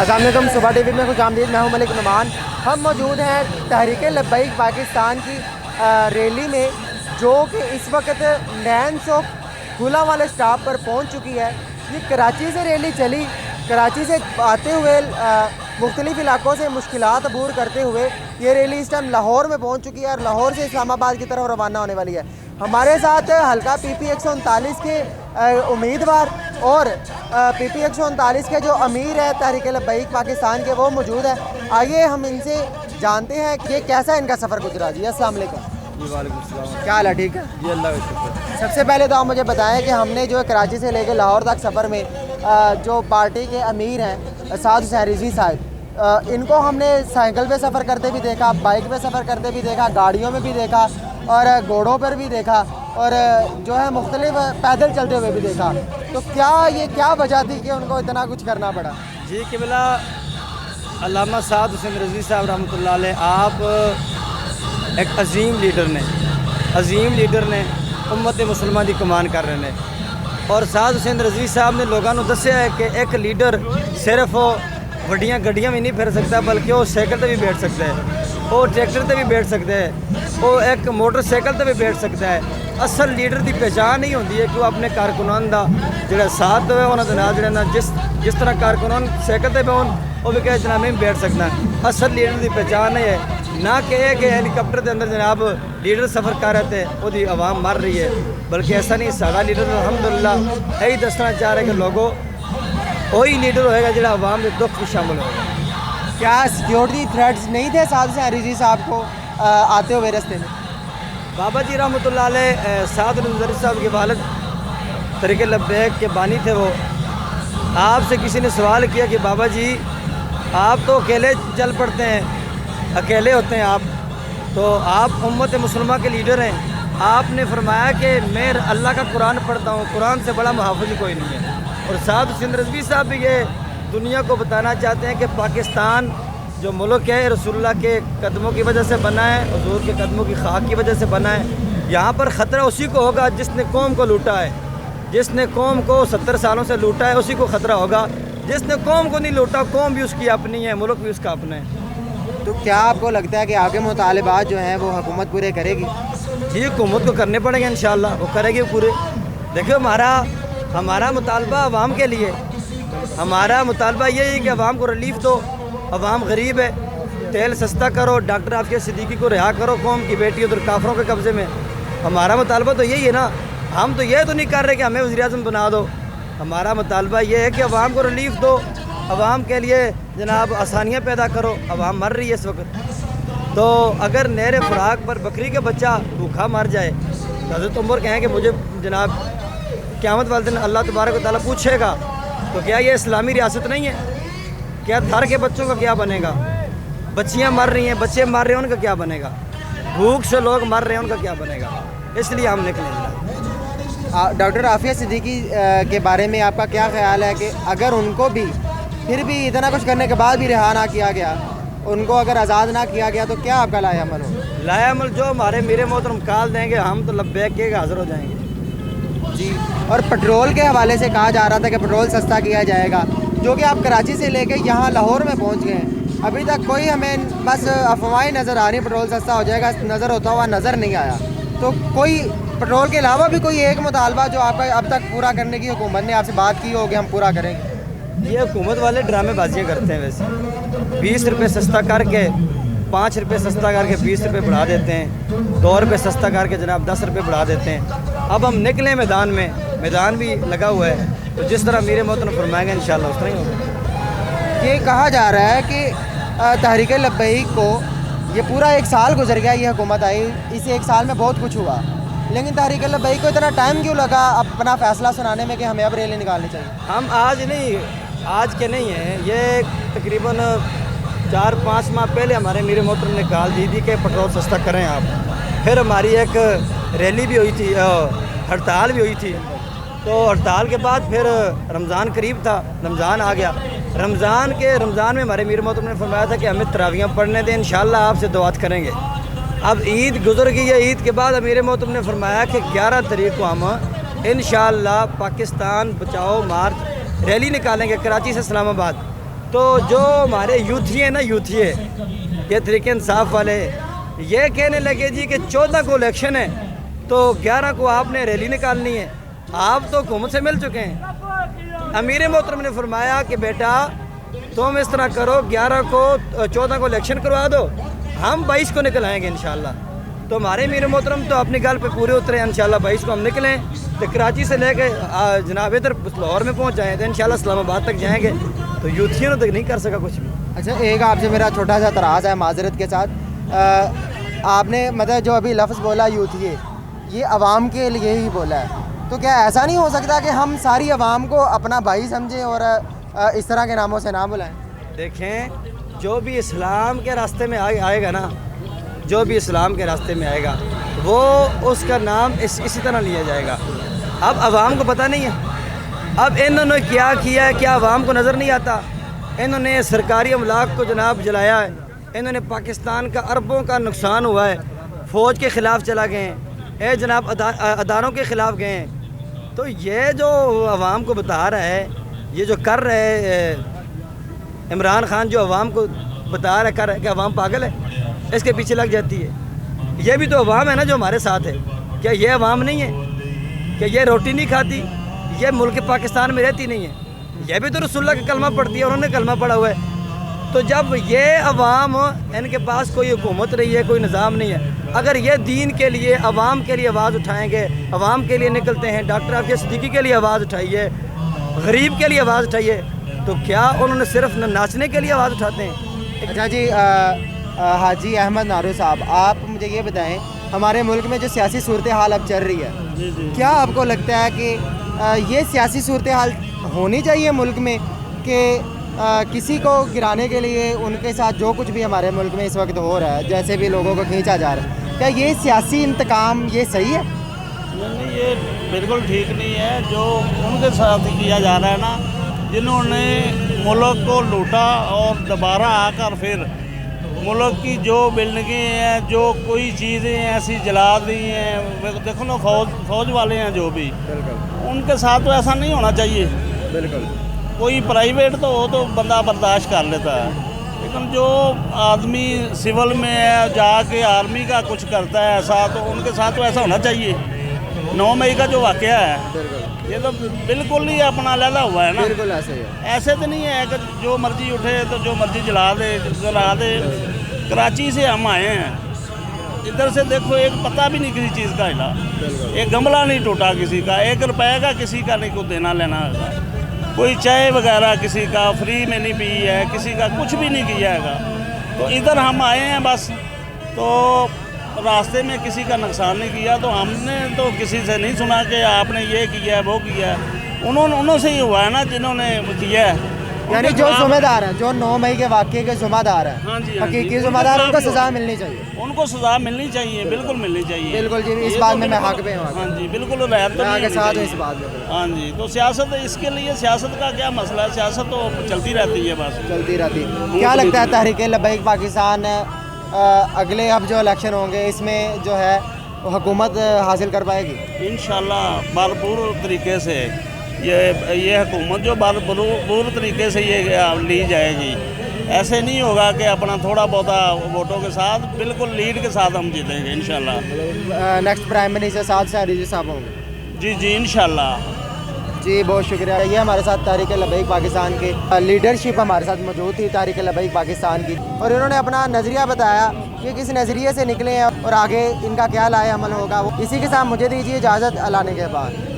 السلام علیکم، صبح ٹی وی میں خوش آمدید۔ میں ہوں ملک نعمان۔ ہم موجود ہیں تحریک لبیک پاکستان کی ریلی میں، جو کہ اس وقت نین چوک گولا والے سٹاپ پر پہنچ چکی ہے۔ یہ کراچی سے ریلی چلی، کراچی سے آتے ہوئے مختلف علاقوں سے مشکلات عبور کرتے ہوئے یہ ریلی اس ٹائم لاہور میں پہنچ چکی ہے اور لاہور سے اسلام آباد کی طرف روانہ ہونے والی ہے۔ ہمارے ساتھ حلقہ پی پی 139 کے امیدوار اور پی پی 139 کے جو امیر ہے تحریک لبیک پاکستان کے، وہ موجود ہے۔ آئیے ہم ان سے جانتے ہیں کہ کیسا ان کا سفر گزرا۔ جی السلام علیکم۔ جی وعلیکم السلام۔ کیا حال ہے؟ ٹھیک ہے جی اللہ کا شکر۔ سب سے پہلے تو آپ مجھے بتائیں کہ ہم نے جو ہے کراچی سے لے کے لاہور تک سفر میں جو پارٹی کے امیر ہیں سعد حسین رضوی صاحب، ان کو ہم نے سائیکل پہ سفر کرتے بھی دیکھا، بائک پہ سفر کرتے بھی دیکھا، گاڑیوں میں بھی دیکھا اور گھوڑوں پر بھی دیکھا، اور جو ہے مختلف پیدل چلتے ہوئے بھی دیکھا۔ تو کیا وجہ تھی کہ ان کو اتنا کچھ کرنا پڑا؟ جی قبلہ علامہ سعد حسین رضوی صاحب رحمۃ اللہ علیہ، آپ ایک عظیم لیڈر نے امت مسلمہ دی کمان کر رہے ہیں، اور سعد حسین رضوی صاحب نے لوگوں کو دسیا ہے کہ ایک لیڈر صرف وڈیاں گڈیاں بھی نہیں پھر سکتا، بلکہ وہ سائیکل تے بھی بیٹھ سکتا ہے، وہ ٹریکٹر تے بھی بیٹھ سکتا ہے، وہ ایک موٹر سائیکل تے بھی بیٹھ سکتا ہے۔ اصل لیڈر دی پہچان نہیں ہوتی ہے کہ وہ اپنے کارکنان دا جڑا ساتھ دے انہاں دے نال جڑا جس طرح کارکنان سائیکل تے بیٹھن وہ بھی کہ جناب میں بیٹھ سکتا۔ اصل لیڈر دی پہچان ہے نہ کہ ہیلی کاپٹر دے اندر جناب لیڈر سفر کر رہے تھے وہ دی عوام مر رہی ہے، بلکہ ایسا نہیں۔ سارا لیڈر الحمدللہ یہی دسنا چاہ رہے کہ لوگوں وہی لیڈر ہوئے گا جڑا عوام کے دکھ میں شامل ہوگا۔ کیا سیکیورٹی تھریٹس نہیں تھے سعد حسین رضوی صاحب کو آتے ہوئے رستے میں؟ بابا جی رحمۃ اللہ علیہ سعد حسین رضوی صاحب کے والد تحریک لبیک کے بانی تھے۔ وہ آپ سے کسی نے سوال کیا کہ بابا جی آپ تو اکیلے چل پڑتے ہیں، اکیلے ہوتے ہیں آپ، تو آپ امت مسلمہ کے لیڈر ہیں۔ آپ نے فرمایا کہ میں اللہ کا قرآن پڑھتا ہوں، قرآن سے بڑا محافظ کوئی نہیں ہے۔ اور سعد حسین رضوی صاحب بھی یہ دنیا کو بتانا چاہتے ہیں کہ پاکستان جو ملک ہے رسول اللہ کے قدموں کی وجہ سے بنا ہے، حضور کے قدموں کی خاک کی وجہ سے بنا ہے۔ یہاں پر خطرہ اسی کو ہوگا جس نے قوم کو لوٹا ہے، جس نے قوم کو 70 سالوں سے لوٹا ہے اسی کو خطرہ ہوگا۔ جس نے قوم کو نہیں لوٹا، قوم بھی اس کی اپنی ہے، ملک بھی اس کا اپنا ہے۔ تو کیا آپ کو لگتا ہے کہ آگے مطالبات جو ہیں وہ حکومت پورے کرے گی؟ جی حکومت کو کرنے پڑیں گے انشاءاللہ، وہ کرے گی پورے۔ دیکھو ہمارا مطالبہ عوام کے لیے، ہمارا مطالبہ یہی ہے کہ عوام کو ریلیف دو۔ عوام غریب ہے، تیل سستا کرو، ڈاکٹر عافیہ صدیقی کو رہا کرو، قوم کی بیٹی ادھر کافروں کے قبضے میں۔ ہمارا مطالبہ تو یہی ہے نا، ہم تو یہ تو نہیں کر رہے کہ ہمیں وزیر اعظم بنا دو۔ ہمارا مطالبہ یہ ہے کہ عوام کو ریلیف دو، عوام کے لیے جناب آسانیاں پیدا کرو۔ عوام مر رہی ہے اس وقت، تو اگر نہر فراق پر بکری کا بچہ بھوکھا مر جائے تو حضرت عمر کہیں کہ مجھے جناب قیامت والے دن اللہ تبارک و تعالیٰ پوچھے گا تو کیا یہ اسلامی ریاست نہیں ہے؟ کیا تھر کے بچوں کا کیا بنے گا؟ بچیاں مر رہی ہیں، بچے مر رہے ہیں، ان کا کیا بنے گا؟ بھوک سے لوگ مر رہے ہیں، ان کا کیا بنے گا؟ اس لیے ہم نکلیں گے۔ ڈاکٹر عافیہ صدیقی کے بارے میں آپ کا کیا خیال ہے کہ اگر ان کو بھی پھر بھی اتنا کچھ کرنے کے بعد بھی رہا نہ کیا گیا، ان کو اگر آزاد نہ کیا گیا، تو کیا آپ کا لائے عمل ہو؟ لائے عمل جو ہمارے میرے محترم کال دیں گے، ہم تو لبیک کے حاضر ہو جائیں گے۔ جی، اور پٹرول کے حوالے سے کہا جا رہا تھا کہ پٹرول سستا کیا جائے گا، جو کہ آپ کراچی سے لے کے یہاں لاہور میں پہنچ گئے ہیں، ابھی تک کوئی ہمیں بس افواہیں نظر آ رہی، پٹرول سستا ہو جائے گا نظر ہوتا ہوا نظر نہیں آیا۔ تو کوئی پٹرول کے علاوہ بھی کوئی ایک مطالبہ جو آپ کا اب تک پورا کرنے کی حکومت نے آپ سے بات کی ہوگی ہم پورا کریں گے؟ یہ حکومت والے ڈرامے بازیاں کرتے ہیں۔ ویسے 20 روپے سستا کر کے 5 روپے سستا کر کے 20 روپے بڑھا دیتے ہیں، 2 روپے سستا کر کے جناب 10 روپے بڑھا دیتے ہیں۔ اب ہم نکلیں میدان میں، میدان بھی لگا ہوا ہے، تو جس طرح میرے محترم فرمائیں گے انشاءاللہ اس طرح ہی ہوگا۔ یہ کہا جا رہا ہے کہ تحریک لبیک کو یہ پورا 1 سال گزر گیا، یہ حکومت آئی، اس 1 سال میں بہت کچھ ہوا، لیکن تحریک لبیک کو اتنا ٹائم کیوں لگا اپنا فیصلہ سنانے میں کہ ہمیں اب ریلی نکالنی چاہیے؟ ہم آج کے نہیں ہیں، یہ تقریباً 4-5 ماہ پہلے ہمارے میرے محترم نے کال دی تھی کہ پٹرول سستا کریں آپ۔ پھر ہماری ایک ریلی بھی ہوئی تھی، ہڑتال بھی ہوئی تھی، تو ہڑتال کے بعد پھر رمضان قریب تھا، رمضان آ گیا۔ رمضان میں ہمارے میر محترم نے فرمایا تھا کہ ہمیں تراویحاں پڑھنے دیں، انشاءاللہ آپ سے دعات کریں گے۔ اب عید گزر گئی ہے، عید کے بعد امیر محترم نے فرمایا کہ 11 تاریخ کو ہم انشاءاللہ پاکستان بچاؤ مارچ ریلی نکالیں گے کراچی سے اسلام آباد۔ تو جو ہمارے یوتھی ہیں نا، یوتھی ہے یہ تحریک انصاف والے، یہ کہنے لگے جی کہ 14 کو الیکشن ہے تو 11 کو آپ نے ریلی نکالنی ہے، آپ تو حکومت سے مل چکے ہیں۔ امیر محترم نے فرمایا کہ بیٹا تم اس طرح کرو، 11 کو 14 کو الیکشن کروا دو، ہم 22 کو نکل آئیں گے انشاءاللہ۔ تو ہمارے امیر محترم تو اپنی گل پہ پورے اترے ہیں، انشاءاللہ 22 کو ہم نکلیں تو کراچی سے لے کے جناب ادھر لاہور میں پہنچ جائیں تو انشاءاللہ اسلام آباد تک جائیں گے، تو یوتھیوں نے تک نہیں کر سکا کچھ بھی۔ اچھا ایک آپ سے میرا چھوٹا سا اعتراض ہے معذرت کے ساتھ، آپ نے مطلب جو ابھی لفظ بولا یوتھیے، یہ عوام کے لیے ہی بولا ہے، تو کیا ایسا نہیں ہو سکتا کہ ہم ساری عوام کو اپنا بھائی سمجھیں اور اس طرح کے ناموں سے نہ بلائیں؟ دیکھیں جو بھی اسلام کے راستے میں آئے گا نا، جو بھی اسلام کے راستے میں آئے گا وہ اس کا نام اسی طرح لیا جائے گا۔ اب عوام کو پتہ نہیں ہے، اب انہوں نے کیا کیا ہے، کیا عوام کو نظر نہیں آتا؟ انہوں نے سرکاری املاک کو جناب جلایا ہے، انہوں نے پاکستان کا اربوں کا نقصان ہوا ہے، فوج کے خلاف چلا گئے ہیں، اے جناب اداروں کے خلاف گئے ہیں۔ تو یہ جو عوام کو بتا رہا ہے، یہ جو کر رہے عمران خان، جو عوام کو بتا رہا ہے کہ عوام پاگل ہے، اس کے پیچھے لگ جاتی ہے۔ یہ بھی تو عوام ہے نا جو ہمارے ساتھ ہے، کیا یہ عوام نہیں ہے؟ کہ یہ روٹی نہیں کھاتی، یہ ملک پاکستان میں رہتی نہیں ہے، یہ بھی تو رسول اللہ کا کلمہ پڑھتی ہے، انہوں نے کلمہ پڑھا ہوا ہے۔ تو جب یہ عوام ان کے پاس کوئی حکومت رہی ہے، کوئی نظام نہیں ہے، اگر یہ دین کے لیے، عوام کے لیے آواز اٹھائیں گے، عوام کے لیے نکلتے ہیں، ڈاکٹر عافیہ صدیقی کے لیے آواز اٹھائیے، غریب کے لیے آواز اٹھائیے، تو کیا انہوں نے صرف ناچنے کے لیے آواز اٹھاتے ہیں؟ اچھا جی، حاجی احمد نارو صاحب، آپ مجھے یہ بتائیں ہمارے ملک میں جو سیاسی صورتحال اب چل رہی ہے، کیا آپ کو لگتا ہے کہ یہ سیاسی صورتحال ہونی چاہیے ملک میں کہ کسی کو گرانے کے لیے ان کے ساتھ جو کچھ بھی ہمارے ملک میں اس وقت ہو رہا ہے، جیسے بھی لوگوں کو کھینچا جا رہا ہے، کیا یہ سیاسی انتقام یہ صحیح ہے؟ نہیں، یہ بالکل ٹھیک نہیں ہے جو ان کے ساتھ کیا جا رہا ہے نا، جنہوں نے ملک کو لوٹا اور دوبارہ آ کر پھر ملک کی جو بلڈنگیں ہیں، جو کوئی چیزیں ایسی جلا دی ہیں، دیکھو نا فوج والے ہیں جو بھی، ان کے ساتھ تو ایسا نہیں ہونا چاہیے۔ بالکل، کوئی پرائیویٹ تو ہو تو بندہ برداشت کر لیتا ہے، لیکن جو آدمی سول میں ہے، جا کے آرمی کا کچھ کرتا ہے ایسا، تو ان کے ساتھ تو ایسا ہونا چاہیے۔ 9 مئی کا جو واقعہ ہے یہ تو بالکل ہی اپنا علیحدہ ہوا ہے نا، بالکل ایسے ہی ہے۔ ایسے تو نہیں ہے کہ جو مرضی اٹھے تو جو مرضی جلا دے۔ کراچی سے ہم آئے ہیں، ادھر سے دیکھو ایک پتہ بھی نہیں کسی چیز کا ہلا، ایک گملہ نہیں ٹوٹا کسی کا، 1 روپے کا کسی کا نہیں کو دینا لینا ہے، کوئی چائے وغیرہ کسی کا فری میں نہیں پی ہے، کسی کا کچھ بھی نہیں کیا ہے۔ تو ادھر ہم آئے ہیں بس، تو راستے میں کسی کا نقصان نہیں کیا، تو ہم نے تو کسی سے نہیں سنا کہ آپ نے یہ کیا ہے وہ کیا ہے، انہوں سے ہی ہوا ہے نا جنہوں نے کیا ہے، یعنی جو ذمہ دار ہیں، جو 9 مئی کے واقعے کے ذمہ دار ہیں، ہاں جی، حقیقی ذمہ دار، ان کو سزا ملنی چاہیے۔ ان کو سزا ملنی چاہیے، بالکل ملنی چاہیے۔ بالکل جی، اس بات میں میں حق پہ ہوں۔ ہاں جی، بالکل رعایت تو میں نہیں کے ساتھ ہوں ہونی اس بات میں۔ چاہیے۔ ہاں جی، تو سیاست اس کے لیے، سیاست کا کیا مسئلہ ہے، سیاست تو چلتی رہتی ہے بس، چلتی رہتی۔ کیا لگتا ہے تحریک لبیک پاکستان اگلے اب جو الیکشن ہوں گے اس میں جو ہے حکومت حاصل کر پائے گی؟ انشاءاللہ بھرپور طریقے سے یہ حکومت جو بھرپور طریقے سے یہ لی جائے گی، ایسے نہیں ہوگا کہ اپنا تھوڑا بہت ووٹوں کے ساتھ، بالکل لیڈ کے ساتھ ہم جیتیں گے انشاءاللہ۔ نیکسٹ پرائم منسٹر سعد سے عریضی صاحب ہوں گے؟ جی انشاءاللہ۔ جی بہت شکریہ۔ یہ ہمارے ساتھ تحریک لبیک پاکستان کی لیڈرشپ ہمارے ساتھ موجود تھی، تحریک لبیک پاکستان کی، اور انہوں نے اپنا نظریہ بتایا کہ کس نظریے سے نکلے ہیں اور آگے ان کا کیا لائے عمل ہوگا۔ اسی کے ساتھ مجھے دیجیے اجازت، اللہ نے کے بعد۔